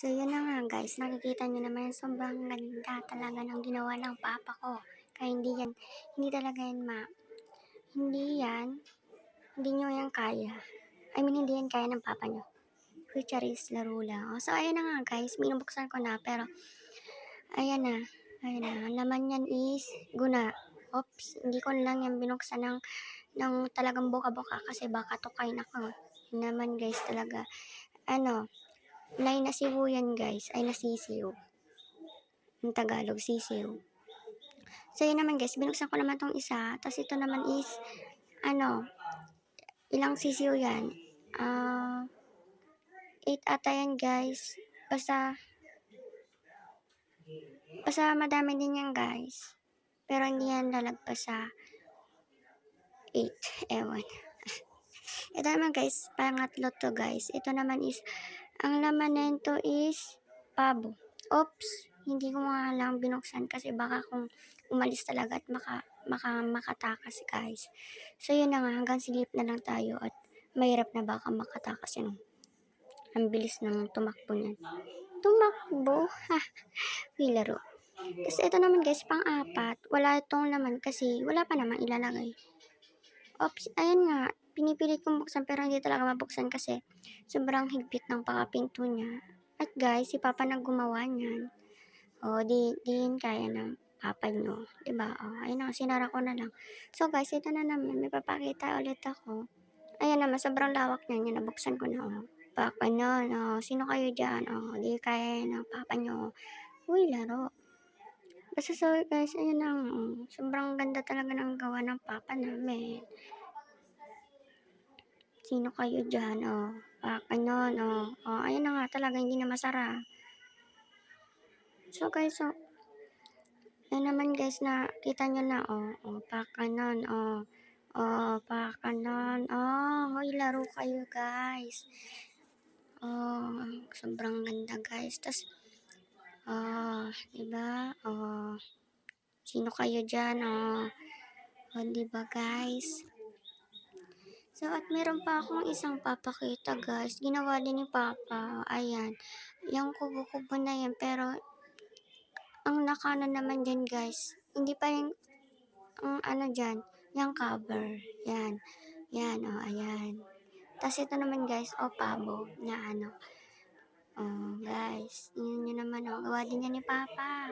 So, yun na nga guys, nakikita nyo naman sobrang ganda talaga ng ginawa ng papa ko. Kaya hindi talaga yan hindi nyo yan kaya. I mean, hindi yan kaya ng papa nyo. Future is laro lang. So, ayan na nga guys, binubuksan ko na, pero, ayan na. Ang laman yan is guna. Oops, hindi ko na lang yan binuksan ng talagang buka-buka kasi baka tukain ako. Yun naman guys talaga. Nasibo yan guys, ay nasisiw. Yung Tagalog, sisiw. So yun naman guys, binuksan ko naman tong isa. Tapos ito naman is, ilang sisiw yan? 8 ata yan guys. Basta madami din yan guys. Pero hindi yan lalagpas sa 8. Ewan. Ito naman guys, pangatlo to guys. Ito naman is, ang laman nito is pabo. Oops, hindi ko nga lang binuksan kasi baka kung umalis talaga at makatakas guys. So yun na nga, hanggang silip na lang tayo at mahirap na baka makatakas yun. Ang bilis ng tumakbo niyan. Tumakbo? Ha, may laro. Tapos ito naman guys, pang-apat. Wala itong laman kasi wala pa naman ilalagay. Oops, ayun nga. Pinipilit kong buksan pero hindi talaga mabuksan kasi sobrang higpit ng pakapinto niya. At guys, si Papa nang gumawa niyan. Di yun kaya ng Papa nyo. Diba? Ayun na, sinara ko na lang. So guys, ito na naman. May papakita ulit ako. Ayan naman, sobrang lawak niya. Nabuksan ko na. Papa nyo. Sino kayo dyan? Di kaya ng Papa nyo. Uy, laro. Basta so guys, ayun na. Sobrang ganda talaga ng gawa ng Papa namin. Sino kayo dyan? Ganon, ayun na nga talaga, hindi na masara. So guys, ayun naman guys, na kita nyo na, pakanon, pakanon, hoy, laro kayo guys. Sobrang ganda guys. Tas, diba? Sino kayo dyan? Diba guys? So, at meron pa akong isang papakita guys. Ginawa din ni Papa. Ayan. Yung kubo-kubo na yan. Pero, ang nakano naman dyan guys. Hindi pa yung, dyan. Yung cover. Yan. Yan, ayan. Tapos ito naman guys, pabo. Na guys. Yun naman, gawa din yan ni Papa.